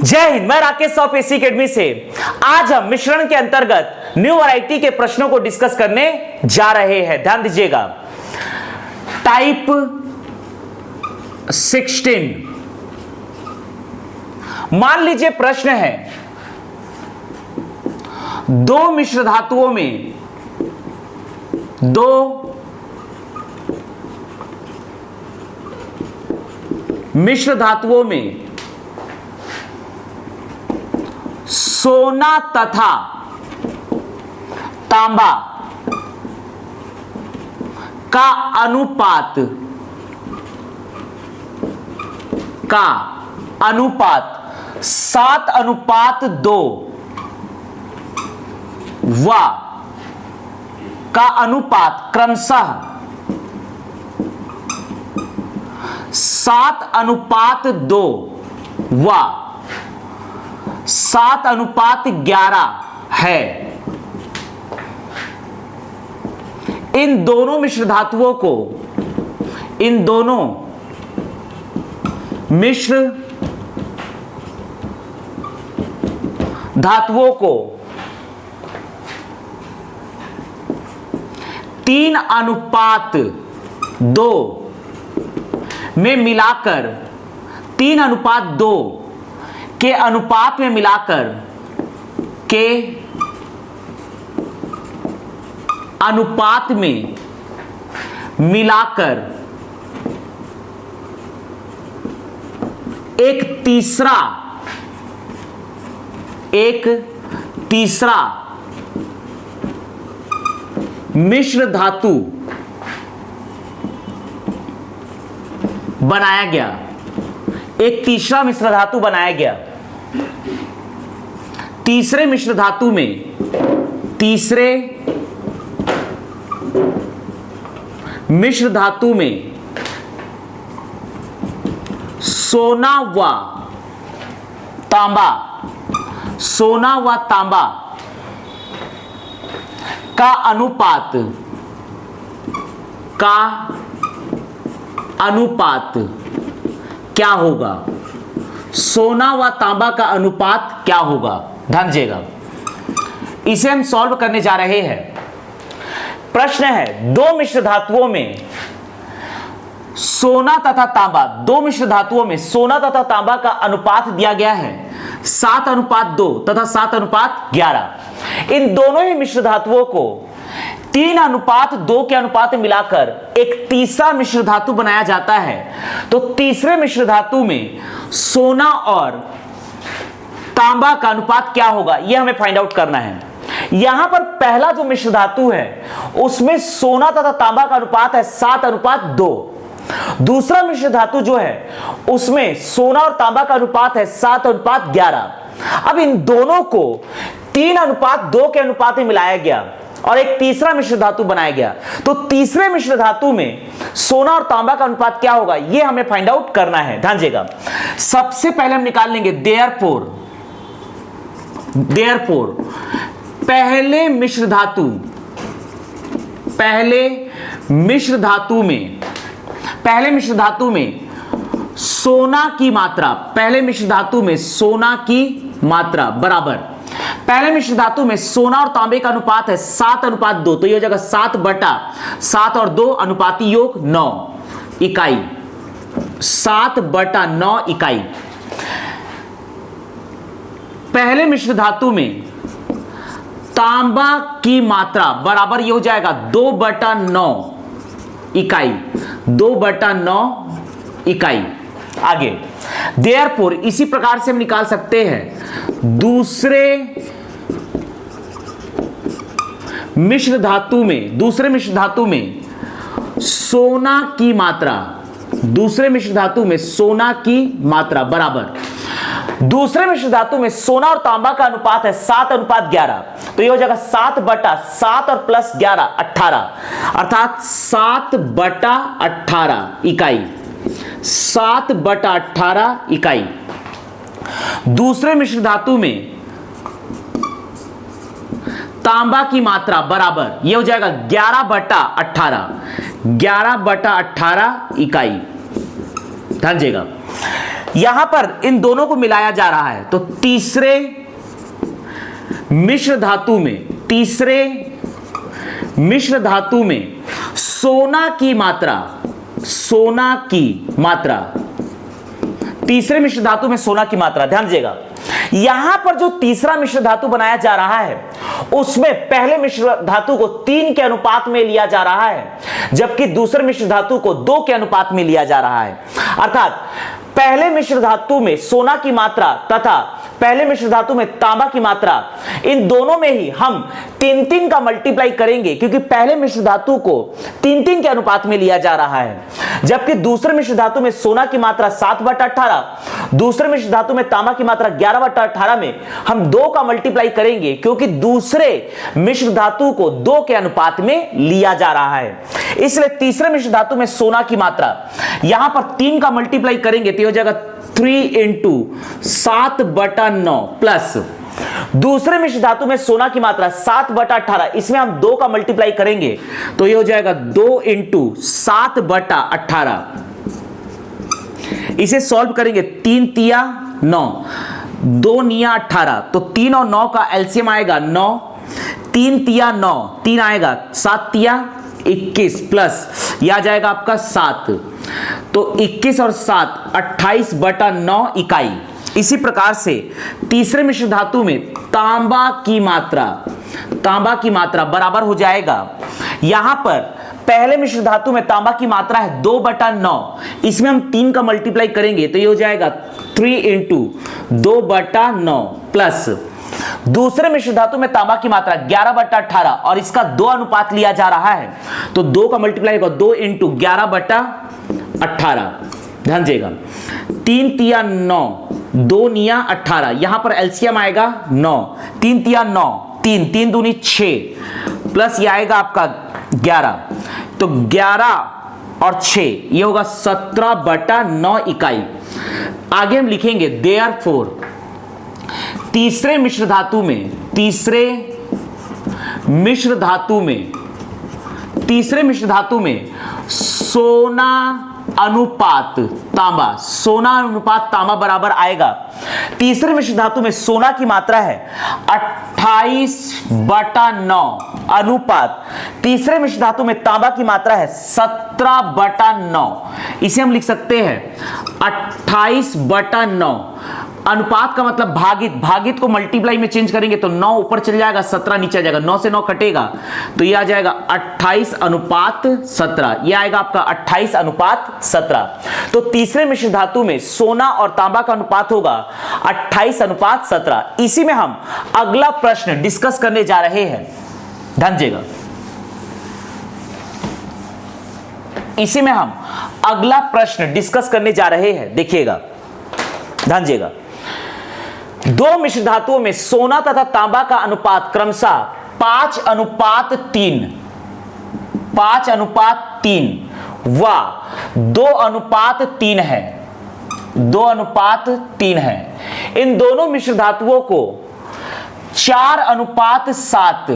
जय हिंद। मैं राकेश साहब एसी अकेडमी से आज हम मिश्रण के अंतर्गत न्यू वैरायटी के प्रश्नों को डिस्कस करने जा रहे हैं। ध्यान दीजिएगा। टाइप 16, मान लीजिए प्रश्न है दो मिश्र धातुओं में सोना तथा तांबा का अनुपात 7:2 व का अनुपात क्रमशः 7:2 व 7:11 है। इन दोनों मिश्र धातुओं को 3:2 में मिलाकर 3:2 के अनुपात में मिलाकर एक तीसरा मिश्र धातु बनाया गया। एक तीसरा मिश्र धातु बनाया गया। तीसरे मिश्र धातु में सोना व तांबा का अनुपात क्या होगा? सोना व तांबा का अनुपात क्या होगा? ध्यान दीजिएगा। इसे हम सॉल्व करने जा रहे हैं। प्रश्न है दो मिश्र धातुओं में सोना तथा तांबा का अनुपात दिया गया है 7:2 तथा 7:11। इन दोनों ही मिश्र धातुओं को 3:2 के अनुपात में मिलाकर एक तीसरा मिश्र धातु बनाया जाता है। तो तीसरे मिश्र धातु में सोना और तांबा का अनुपात क्या होगा, यह हमें फाइंड आउट करना है। यहां पर पहला जो मिश्र धातु है उसमें सोना तथा तांबा का अनुपात है 7:2। दूसरा मिश्र धातु जो है उसमें सोना और तांबा का अनुपात है 7:11। अब इन दोनों को 3:2 के अनुपात में मिलाया गया और एक तीसरा मिश्र धातु बनाया गया। तो तीसरे मिश्र धातु में सोना और तांबा का अनुपात क्या होगा, यह हमें फाइंड आउट करना है। ध्यान दीजिएगा। सबसे पहले हम निकाल लेंगे देयरफॉर पहले मिश्र धातु में सोना की मात्रा बराबर पहले मिश्र धातु में सोना और तांबे का अनुपात है 7:2। तो यह हो जाएगा 7/7 और 2 अनुपाती योग 9 इकाई। 7/9 इकाई। पहले मिश्र धातु में तांबा की मात्रा बराबर यह हो जाएगा 2/9 इकाई। 2/9 इकाई। आगे देयरफॉर इसी प्रकार से हम निकाल सकते हैं दूसरे मिश्र धातु में सोना की मात्रा बराबर दूसरे मिश्र धातु में सोना और तांबा का अनुपात है 7:11। तो यह हो जाएगा 7/7 और प्लस 11 18, अर्थात 7/18 इकाई। 7/18 इकाई। दूसरे मिश्र धातु में तांबा की मात्रा बराबर ये हो जाएगा 11/18 इकाई। ध्यान दीजिएगा। यहां पर इन दोनों को मिलाया जा रहा है, तो तीसरे मिश्र धातु में सोना की मात्रा, तीसरे मिश्र धातु में सोना की मात्रा, ध्यान दीजिएगा। यहां पर जो तीसरा मिश्र धातु बनाया जा रहा है उसमें पहले मिश्र धातु को 3 के अनुपात में लिया जा रहा है, जबकि दूसरे मिश्र धातु को 2 के अनुपात में लिया जा रहा है। अर्थात पहले मिश्र धातु में सोना की मात्रा तथा पहले मिश्र धातु में तांबा की मात्रा, इन दोनों में ही हम 3-3 का मल्टीप्लाई करेंगे, क्योंकि पहले मिश्र धातु को 3-3 के अनुपात में लिया जा रहा है, जबकि दूसरे मिश्र धातु में सोना की मात्रा 7/18, दूसरे मिश्र धातु में तांबा की मात्रा 11/18 में हम 2 का मल्टीप्लाई करेंगे, क्योंकि दूसरे मिश्र धातु को 2 के अनुपात में लिया जा रहा है। इसलिए तीसरे मिश्र धातु में सोना की मात्रा यहां पर 3 का मल्टीप्लाई करेंगे तो हो जाएगा 3 × 7/9 प्लस दूसरे मिश्र धातु में सोना की मात्रा 7/18, इसमें हम 2 का मल्टीप्लाई करेंगे तो ये हो जाएगा 2 × 7/18। इसे सॉल्व करेंगे, 3 तिया 9, 2 निया 18, तो 3 और 9 का एलसीएम आएगा 9, 3 तिया 9, 3 आएगा, 7 तिया 21 प्लस यह आ जाएगा आपका 7, तो 21 और 7 28/9 इकाई। इसी प्रकार से तीसरे मिश्र धातु में तांबा की मात्रा बराबर हो जाएगा, यहां पर पहले मिश्र धातु में तांबा की मात्रा है 2/9, इसमें हम 3 का मल्टीप्लाई करेंगे तो ये हो जाएगा 3 × 2/9 प्लस दूसरे मिश्र धातु में तांबा की मात्रा 11/18 और इसका 2 अनुपात लिया जा रहा है, तो 2 का मल्टीप्लाई होगा 2 × 11/18। ध्यान दीजिएगा, 3 तिया 9, 2 निया 18, यहां पर एलसीएम आएगा 9, 3 तिया 9, 3 दूनी 6 प्लस ये आएगा आपका 11, तो 11 और 6 ये होगा 17/9 इकाई। आगे हम लिखेंगे देयरफॉर तीसरे मिश्र धातु में सोना अनुपात तांबा बराबर आएगा, तीसरे मिश्र धातु में सोना की मात्रा है 28/9 अनुपात तीसरे मिश्र धातु में तांबा की मात्रा है 17/9, इसे हम लिख सकते हैं 28/9। अनुपात का मतलब भागित को मल्टीप्लाई में चेंज करेंगे तो 9 ऊपर चल जाएगा, 17 नीचे आ जाएगा, 9 से 9 कटेगा तो ये आ जाएगा 28/17, ये आएगा आपका 28/17। तो तीसरे मिश्र धातु में सोना और तांबा का अनुपात होगा 28/17। इसी में हम अगला प्रश्न डिस्कस करने जा रहे हैं, ध्यान दीजिएगा, इसी में हम अगला प्रश्न डिस्कस करने जा रहे हैं। देखिएगा, ध्यान दीजिएगा, 2 मिश्र धातुओं में सोना तथा तांबा का अनुपात क्रमशः 5:3 व 2:3 है, 2:3 है। इन दोनों मिश्र धातुओं को 4:7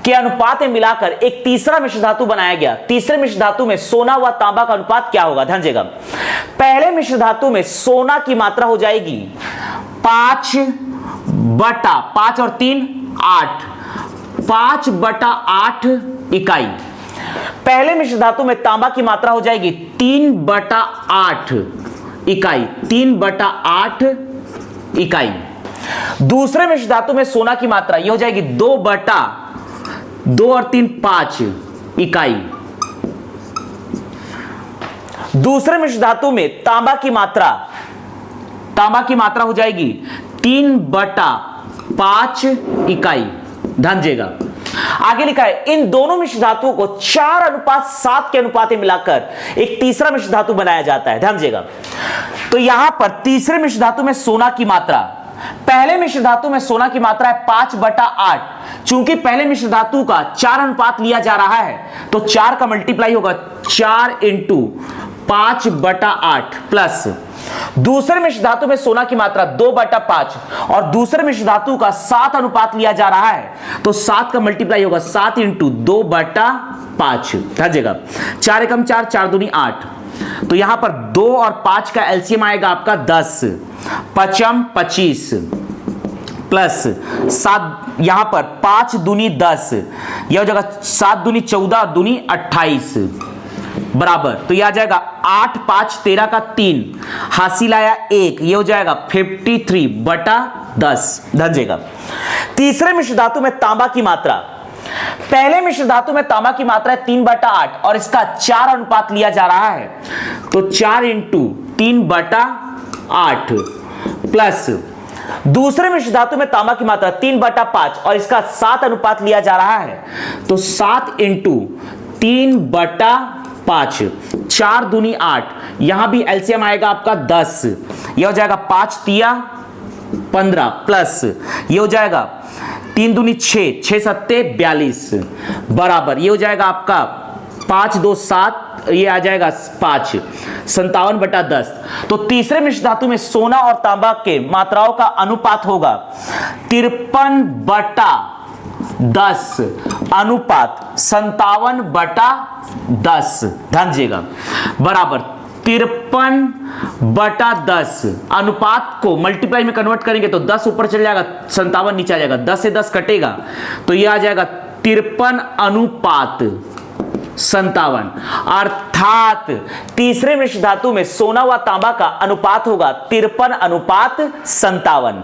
के अनुपात में मिलाकर एक तीसरा मिश्र धातु बनाया गया। तीसरे मिश्र धातु में सोना व तांबा का अनुपात क्या होगा? ध्यान दीजिएगा, पहले मिश्र धातु में सोना की मात्रा हो जाएगी 5 और 3 8, 5/8 इकाई। पहले मिश्र धातु में तांबा की मात्रा हो जाएगी 3/8 इकाई, 3/8 इकाई। दूसरे मिश्र धातु में सोना की मात्रा यह हो जाएगी 2 और 3 5 इकाई। दूसरे मिश्र धातु में तांबा की मात्रा हो जाएगी 3/5 इकाई। ध्यान दीजिएगा, आगे लिखा है इन दोनों मिश्र धातुओं को 4:7 के अनुपात में मिलाकर एक तीसरा मिश्र धातु बनाया जाता है। ध्यान दीजिएगा, तो यहां पर तीसरे मिश्र धातु में सोना की मात्रा, पहले मिश्र धातु में सोना की मात्रा है 5/8। चूंकि पहले मिश्र धातु का 4 अनुपात लिया जा रहा है तो 4 का मल्टीप्लाई होगा 4 × 5/8 प्लस दूसरे मिश्र धातु में सोना की मात्रा 2/5 और दूसरे मिश्र धातु का 7 अनुपात लिया जा रहा है तो 7 का मल्टीप्लाई होगा 7 × 2/5। ध्यान दीजिएगा, 4 एकम 4, 4 दूनी 8, तो यहां पर 2 और 5 का एलसीएम आएगा आपका 10, 5 25 प्लस 7, यहां पर 5 दूनी 10, यह हो जाएगा 7 दूनी 14, दूनी 28 बराबर, तो यह आ जाएगा 8 5 13 का 3, हासिल आया 1, यह हो जाएगा 53 बटा 10 धंजेगा। तीसरे मिश्र धातु में तांबा की मात्रा, पहले मिश्र धातु में तांबा की मात्रा है 3 बटा 8 और इसका 4 अनुपात लिया जा रहा है, तो 4 इंटू 3 बटा 8 प्लस दूसरे मिश्र धातु में तांबा की मात्रा 3 बटा 5 और इसका 7 अनुपात लिया जा रहा है, तो 7 इंटू 3 बटा 5, 4 दूनी 8, यहां भी एलसीएम आएगा आपका 10, यह हो जाएगा 5 तिया 15 प्लस ये हो जाएगा 3 दूनी 6, 6 सत्ते 42 बराबर, ये हो जाएगा आपका 5 2 7, ये आ जाएगा 5, 57 बटा 10। तो तीसरे मिश्र धातु में सोना और तांबा के मात्राओं का अनुपात होगा 53 बटा 10 अनुपात 57 बटा 10 ध्यान दीजिएगा, बराबर 53 बटा 10 अनुपात को मल्टीप्लाई में कन्वर्ट करेंगे तो 10 ऊपर चल जाएगा, 57 नीचे आ जाएगा, 10 से 10 कटेगा तो यह आ जाएगा 53 अनुपात 57, अर्थात तीसरे मिश्र धातु में सोना व तांबा का अनुपात होगा 53 अनुपात 57।